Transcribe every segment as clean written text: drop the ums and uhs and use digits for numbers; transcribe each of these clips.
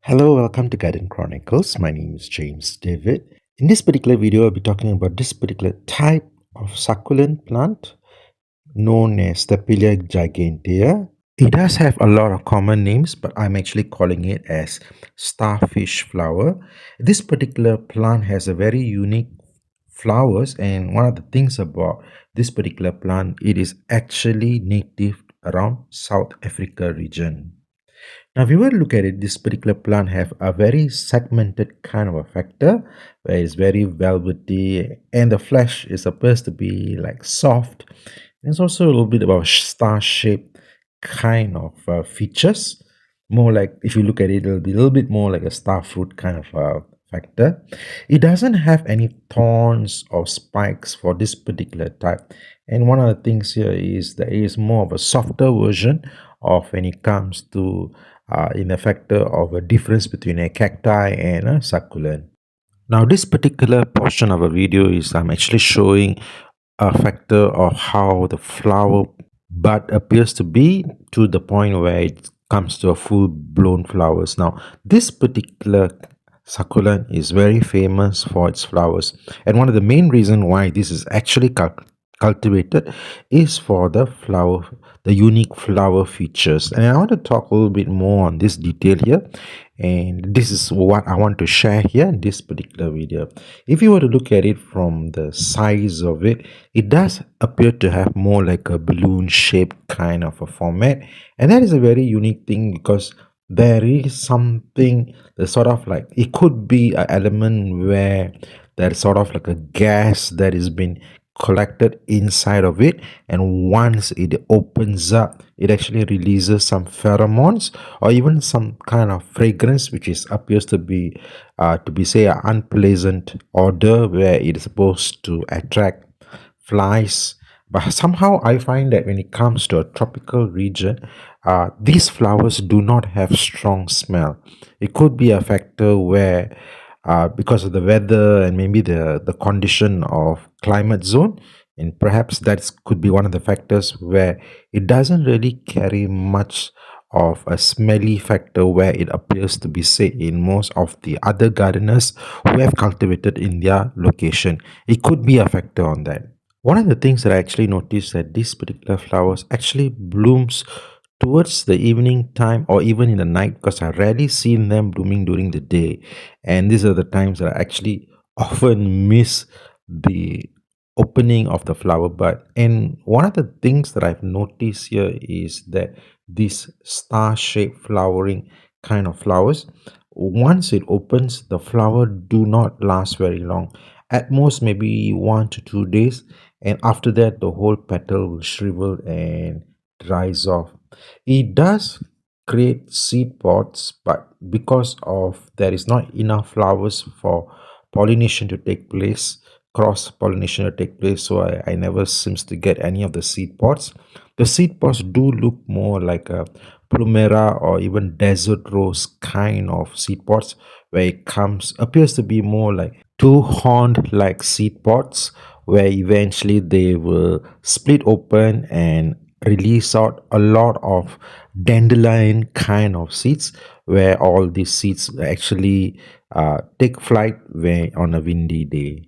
Hello, welcome to Garden Chronicles. My name is James David. In this particular video, I'll be talking about this particular type of succulent plant known as Stapelia gigantea. It does have a lot of common names, but I'm actually calling it as starfish flower. This particular plant has a very unique flowers, and one of the things about this particular plant, it is actually native around South Africa region. Now, if you were to look at it, this particular plant have a very segmented kind of a factor where it's very velvety and the flesh is supposed to be like soft. There's also a little bit about star-shaped kind of features. More like, if you look at it, it'll be a little bit more like a star fruit kind of factor. It doesn't have any thorns or spikes for this particular type. And one of the things here is that it is more of a softer version of when it comes to in a factor of a difference between a cacti and a succulent. Now, this particular portion of a video is I'm actually showing a factor of how the flower bud appears to be to the point where it comes to a full blown flowers. Now, this particular succulent is very famous for its flowers, and one of the main reasons why this is actually cultivated is for the flower, the unique flower features. And I want to talk a little bit more on this detail here, and this is what I want to share here in this particular video. If you were to look at it from the size of it, it does appear to have more like a balloon shaped kind of a format, and that is a very unique thing because there is something that sort of like, it could be an element where there's sort of like a gas that is been collected inside of it, and once it opens up, it actually releases some pheromones or even some kind of fragrance which is appears to be say an unpleasant odor where it is supposed to attract flies. But somehow I find that when it comes to a tropical region, these flowers do not have strong smell. It could be a factor where because of the weather and maybe the condition of climate zone, and perhaps that could be one of the factors where it doesn't really carry much of a smelly factor where it appears to be, say, in most of the other gardeners who have cultivated in their location. It could be a factor on that. One of the things that I actually noticed that this particular flowers actually blooms towards the evening time or even in the night, because I rarely seen them blooming during the day, and these are the times that I actually often miss the opening of the flower bud. And one of the things that I've noticed here is that this star-shaped flowering kind of flowers, once it opens, the flower do not last very long, at most maybe 1 to 2 days, and after that the whole petal will shrivel and dries off. It does create seed pods, but because of there is not enough flowers for pollination to take place, cross pollination to take place, so I never seems to get any of the seed pods. The seed pods do look more like a plumera or even desert rose kind of seed pods, where it comes appears to be more like two horned like seed pods, where eventually they will split open and release out a lot of dandelion kind of seeds, where all these seeds actually take flight when on a windy day.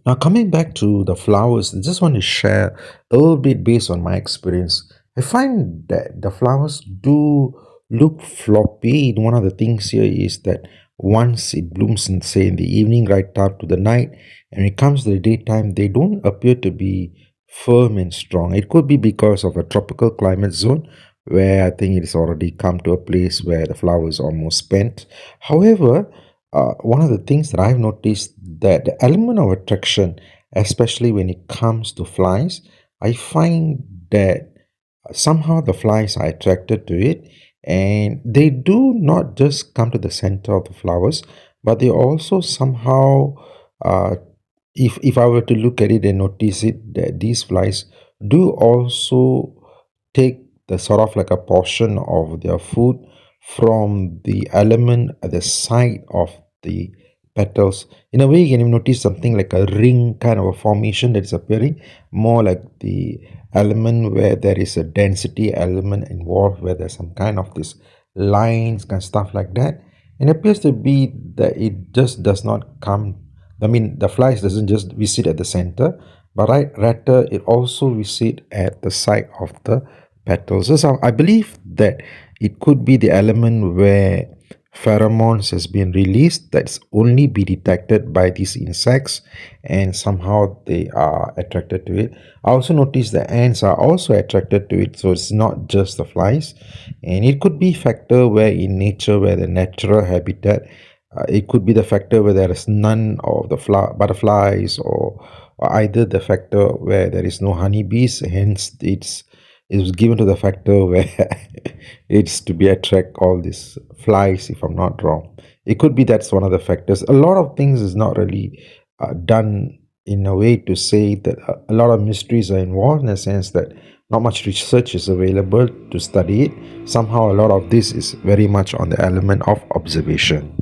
Now, coming back to the flowers, I just want to share a little bit based on my experience. I find that the flowers do look floppy. One of the things here is that once it blooms in, say, in the evening, right up to the night, and when it comes to the daytime, they don't appear to be firm and strong. It could be because of a tropical climate zone where I think it's already come to a place where the flower is almost spent. However, one of the things that I've noticed, that the element of attraction, especially when it comes to flies, I find that somehow the flies are attracted to it, and they do not just come to the center of the flowers, but they also somehow, if I were to look at it and notice it, that these flies do also take the sort of like a portion of their food from the element at the side of the petals. In a way, you can even notice something like a ring kind of a formation that is appearing, more like the element where there is a density element involved, where there's some kind of this lines and stuff like that. And it appears to be that it just does not come, I mean, the flies doesn't just visit at the center, but rather it also visit at the side of the petals. So I believe that it could be the element where pheromones has been released that's only be detected by these insects, and somehow they are attracted to it. I also noticed the ants are also attracted to it, so it's not just the flies. And it could be factor where in nature, where the natural habitat, it could be the factor where there is none of the butterflies, or either the factor where there is no honeybees, hence it was given to the factor where it's to be attract all these flies, if I'm not wrong. It could be that's one of the factors. A lot of things is not really done in a way to say that a lot of mysteries are involved, in a sense that not much research is available to study it. Somehow a lot of this is very much on the element of observation.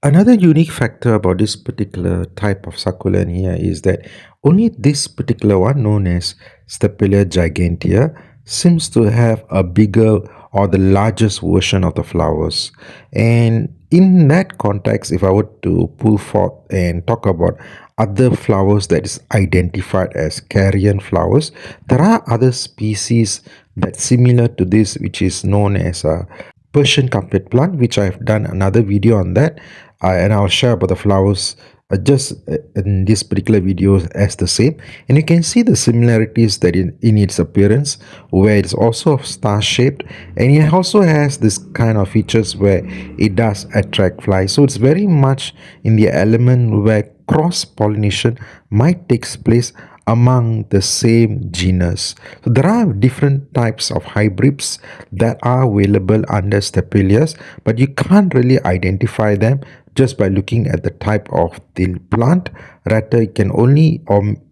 Another unique factor about this particular type of succulent here is that only this particular one, known as Stapelia gigantea, seems to have a bigger or the largest version of the flowers. And in that context, if I were to pull forth and talk about other flowers that is identified as carrion flowers, there are other species that similar to this, which is known as a Persian carpet plant, which I've done another video on that, and I'll share about the flowers just in this particular video as the same. And you can see the similarities that in its appearance, where it's also star shaped, and it also has this kind of features where it does attract flies. So it's very much in the element where cross pollination might take place among the same genus. So there are different types of hybrids that are available under Stapelias, but you can't really identify them just by looking at the type of the plant. Rather, it can only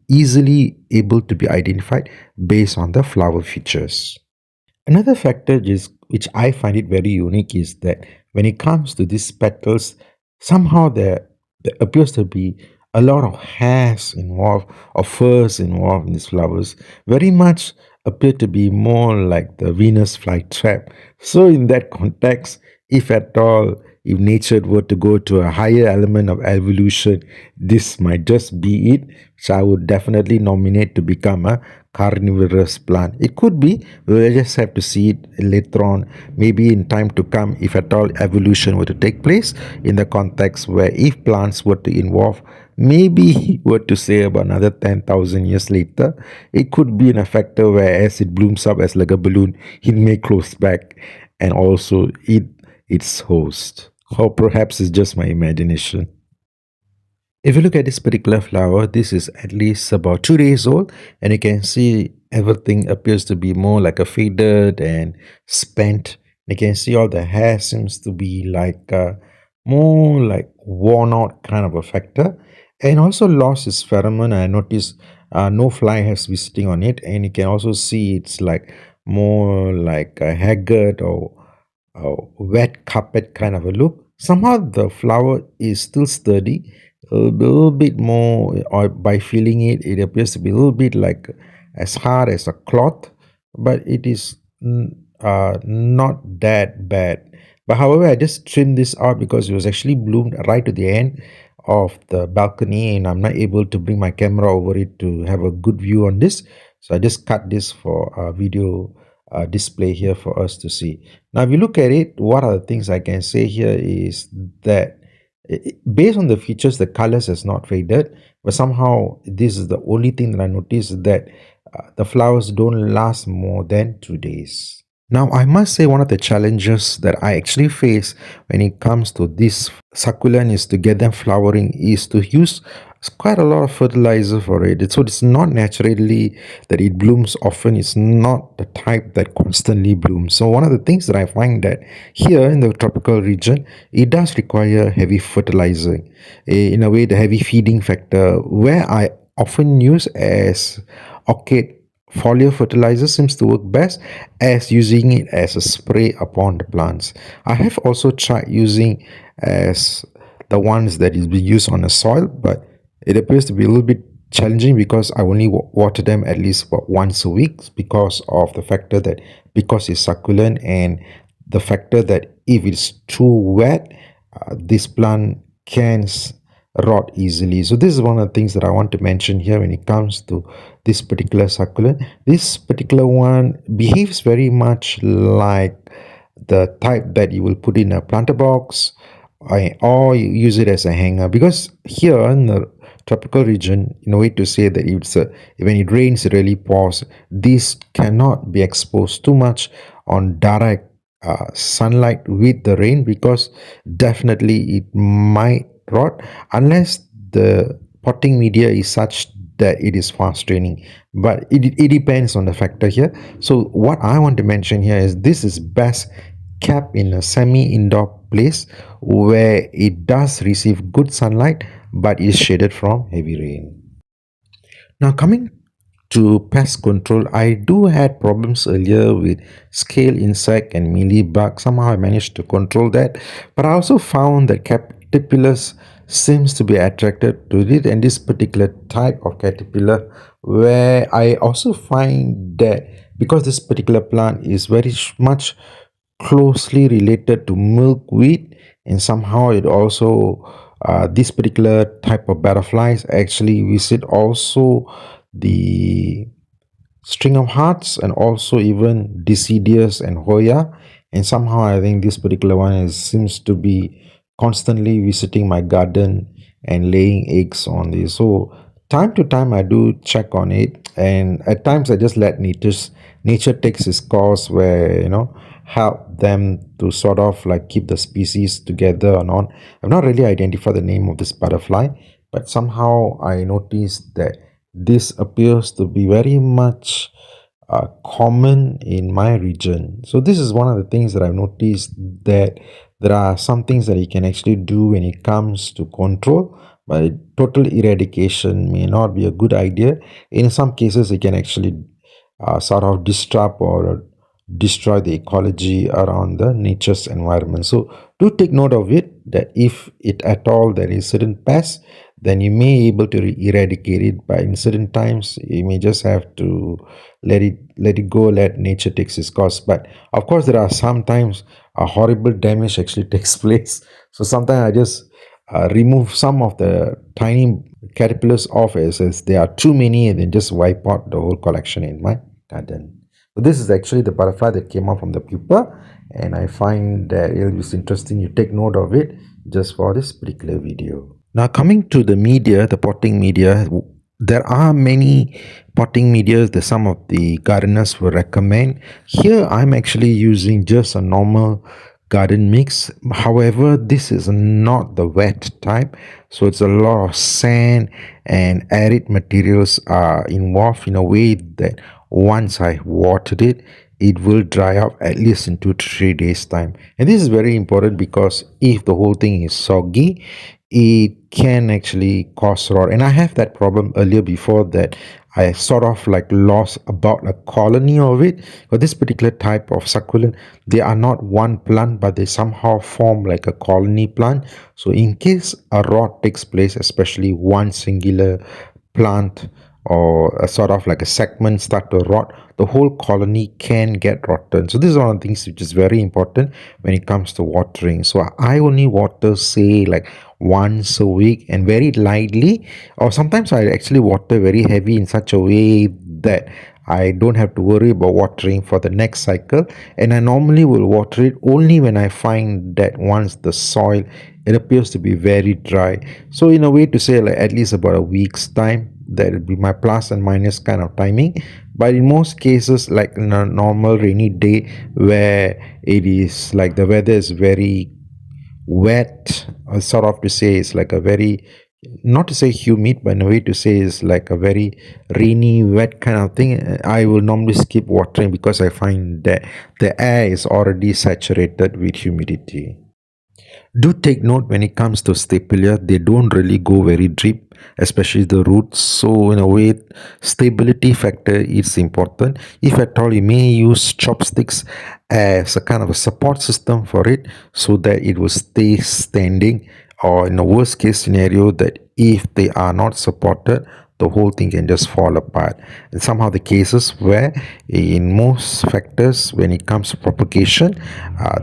easily able to be identified based on the flower features. Another factor is, which I find it very unique, is that when it comes to these petals, somehow there appears to be a lot of hairs involved or furs involved in these flowers. Very much appear to be more like the Venus flytrap. So in that context, if at all, if nature were to go to a higher element of evolution, this might just be it. So I would definitely nominate to become a carnivorous plant. It could be, we'll just have to see it later on, maybe in time to come, if at all evolution were to take place in the context where if plants were to involve, maybe were to say about another 10,000 years later, it could be in a factor where as it blooms up as like a balloon, it may close back and also eat its host. Or perhaps it's just my imagination. If you look at this particular flower, this is at least about 2 days old, and you can see everything appears to be more like a faded and spent. You can see all the hair seems to be like more like worn out kind of a factor, and also lost its pheromone. I noticed no fly has visiting on it, and you can also see it's like more like a haggard or a wet carpet kind of a look. Somehow the flower is still sturdy, a little bit more, or by feeling it, it appears to be a little bit like as hard as a cloth, but it is not that bad. But however, I just trimmed this out because it was actually bloomed right to the end of the balcony, and I'm not able to bring my camera over it to have a good view on this. So I just cut this for a video display here for us to see. Now, if you look at it, what are the things I can say here is that based on the features, the colors has not faded, but somehow this is the only thing that I noticed, that the flowers don't last more than 2 days. Now, I must say one of the challenges that I actually face when it comes to this succulent is to get them flowering is to use quite a lot of fertilizer for it. So it's not naturally that it blooms often. It's not the type that constantly blooms. So one of the things that I find that here in the tropical region, it does require heavy fertilizing. In a way, the heavy feeding factor, where I often use as orchid foliar fertilizer seems to work best as using it as a spray upon the plants. I have also tried using as the ones that is being used on the soil, but it appears to be a little bit challenging because I only water them at least once a week, because of the factor that because it's succulent and the factor that if it's too wet, this plant can rot easily. So this is one of the things that I want to mention here when it comes to this particular succulent. This particular one behaves very much like the type that you will put in a planter box, or you use it as a hanger, because here in the tropical region, in a way to say that when it rains, it really pours. This cannot be exposed too much on direct sunlight with the rain, because definitely it might rot unless the potting media is such that it is fast draining. But it depends on the factor here. So what I want to mention here is this is best kept in a semi-indoor place where it does receive good sunlight but is shaded from heavy rain. Now coming to pest control, I do had problems earlier with scale insect and mealybug. Somehow I managed to control that, but I also found that caterpillars seems to be attracted to it, and this particular type of caterpillar, where I also find that because this particular plant is very much closely related to milkweed, and somehow it also this particular type of butterflies actually visit also the string of hearts and also even deciduous and hoya, and somehow I think this particular one seems to be constantly visiting my garden and laying eggs on this. So time to time I do check on it, and at times I just let nature takes its course, where help them to sort of like keep the species together or not. I've not really identified the name of this butterfly, but somehow I noticed that this appears to be very much common in my region. So this is one of the things that I've noticed, that there are some things that you can actually do when it comes to control, but total eradication may not be a good idea. In some cases, it can actually sort of disrupt or destroy the ecology around the nature's environment. So do take note of it, that if it at all there is certain pests, then you may be able to eradicate it, but in certain times you may just have to let it go, let nature takes its course. But of course there are sometimes a horrible damage actually takes place. So sometimes I just remove some of the tiny caterpillars off, as there are too many, and then just wipe out the whole collection in my garden. So this is actually the butterfly that came out from the pupa, and I find that it is interesting you take note of it just for this particular video. Now coming to the media, the potting media, there are many potting medias that some of the gardeners will recommend. Here I'm actually using just a normal garden mix. However, this is not the wet type, so it's a lot of sand and arid materials are involved, in a way that once I watered it, it will dry up at least in 2 to 3 days time. And this is very important, because if the whole thing is soggy, it can actually cause rot. And I have that problem earlier before, that I sort of like lost about a colony of it. But this particular type of succulent, they are not one plant, but they somehow form like a colony plant. So in case a rot takes place, especially one singular plant or a sort of like a segment start to rot, the whole colony can get rotten. So this is one of the things which is very important when it comes to watering. So I only water, say, like once a week, and very lightly, or sometimes I actually water very heavy in such a way that I don't have to worry about watering for the next cycle. And I normally will water it only when I find that once the soil, it appears to be very dry. So in a way to say, like at least about a week's time, that will be my plus and minus kind of timing. But in most cases, like in a normal rainy day where it is like the weather is very wet, or sort of to say it's like a very, not to say humid, but in a way to say is like a very rainy wet kind of thing, I will normally skip watering, because I find that the air is already saturated with humidity. Do take note, when it comes to Stapelia, they don't really go very deep, especially the roots. So in a way, stability factor is important. If at all, you may use chopsticks as a kind of a support system for it, so that it will stay standing. Or in a worst case scenario, that if they are not supported, the whole thing can just fall apart. And somehow the cases where in most factors when it comes to propagation,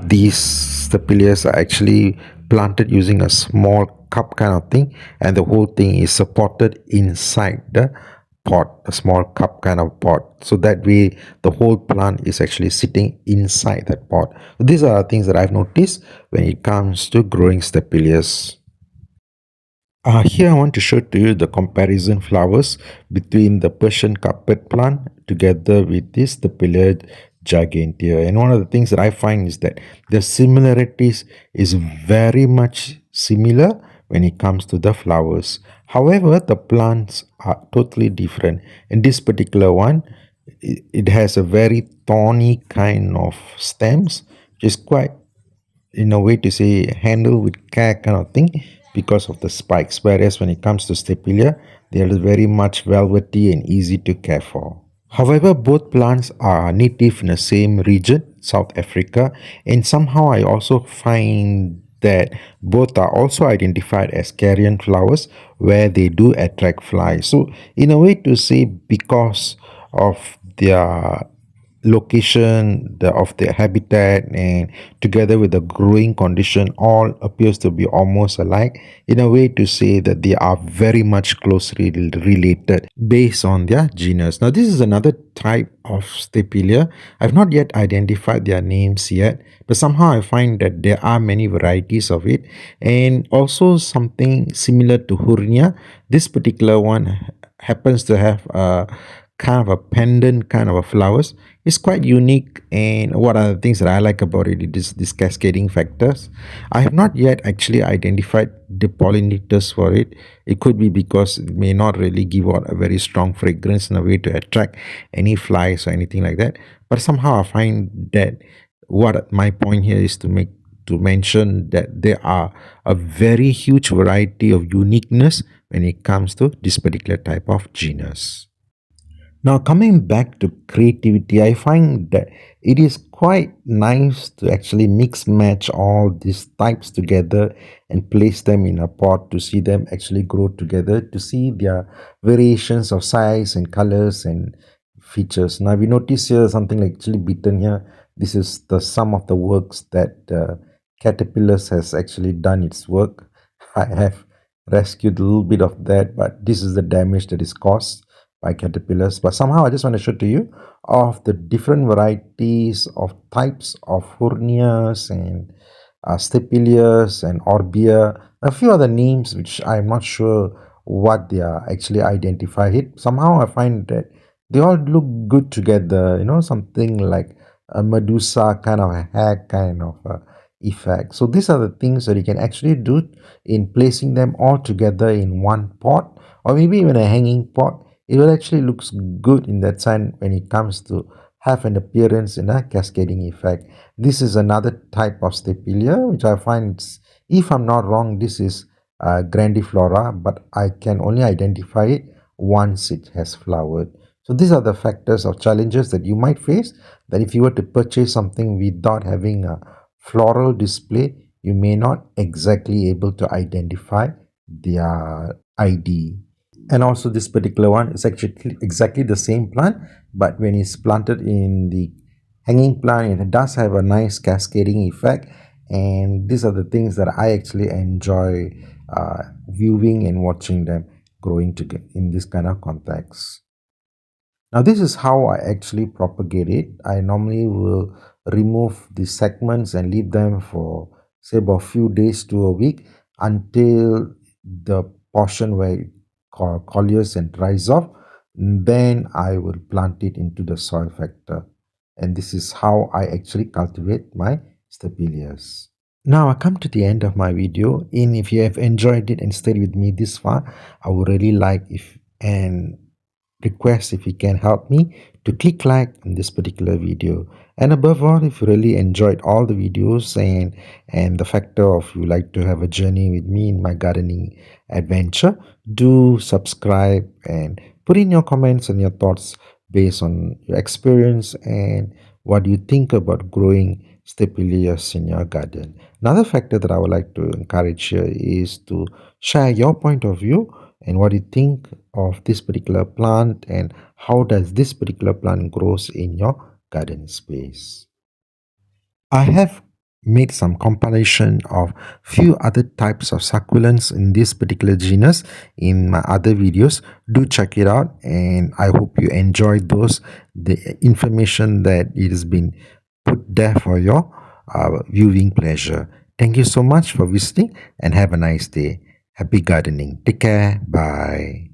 these stapelias are actually planted using a small cup kind of thing, and the whole thing is supported inside the pot, a small cup kind of pot, so that way the whole plant is actually sitting inside that pot. So these are things that I've noticed when it comes to growing stapelias. Here I want to show to you the comparison flowers between the Persian carpet plant together with this Stapelia gigantea. And one of the things that I find is that the similarities is very much similar when it comes to the flowers. However, the plants are totally different. In this particular one, it has a very thorny kind of stems, which is quite, in a way to say, handle with care kind of thing because of the spikes, whereas when it comes to Stapelia, they are very much velvety and easy to care for. However, both plants are native in the same region, South Africa, and somehow I also find that both are also identified as carrion flowers where they do attract flies. So in a way to say, because of their location of their habitat and together with the growing condition, all appears to be almost alike, in a way to say that they are very much closely related based on their genus. Now this is another type of Stapelia. I've not yet identified their names yet, but somehow I find that there are many varieties of it, and also something similar to Hurnia. This particular one happens to have a kind of a pendant kind of a flowers. It's quite unique, and what are the things that I like about it? It is this cascading factors. I have not yet actually identified the pollinators for it. It could be because it may not really give out a very strong fragrance in a way to attract any flies or anything like that. But somehow I find that what my point here is to mention that there are a very huge variety of uniqueness when it comes to this particular type of genus. Now, coming back to creativity, I find that it is quite nice to actually mix match all these types together and place them in a pot to see them actually grow together, to see their variations of size and colors and features. Now, we notice here something like chili beeton here. This is the sum of the works that caterpillars has actually done its work. I have rescued a little bit of that, but this is the damage that is caused by caterpillars. But somehow I just want to show to you of the different varieties of types of Hurnias and Stapelias and Orbia, a few other names which I'm not sure what they are actually identify it. Somehow I find that they all look good together, something like a Medusa kind of a hair kind of effect. So these are the things that you can actually do in placing them all together in one pot, or maybe even a hanging pot. It will actually looks good in that sign when it comes to have an appearance in a cascading effect. This is another type of Stapelia, which I find, if I'm not wrong, this is grandiflora, but I can only identify it once it has flowered. So these are the factors of challenges that you might face, that if you were to purchase something without having a floral display, you may not exactly able to identify their ID. And also this particular one is actually exactly the same plant, but when it's planted in the hanging plant, it does have a nice cascading effect. And these are the things that I actually enjoy viewing and watching them growing together in this kind of context. Now this is how I actually propagate it. I normally will remove the segments and leave them for say about a few days to a week until the portion where it coleus and dries off. Then I will plant it into the soil factor. And this is how I actually cultivate my Stapelias. Now I come to the end of my video, and if you have enjoyed it and stayed with me this far, I would really like if and request if you can help me to click like on this particular video. And above all, if you really enjoyed all the videos and the factor of you like to have a journey with me in my gardening adventure, do subscribe and put in your comments and your thoughts based on your experience and what you think about growing Stapelias in your garden. Another factor that I would like to encourage here is to share your point of view and what you think of this particular plant and how does this particular plant grows in your garden space. I have made some compilation of few other types of succulents in this particular genus in my other videos. Do check it out, and I hope you enjoyed those, the information that it has been put there for your viewing pleasure. Thank you so much for visiting and have a nice day. Happy gardening. Take care. Bye.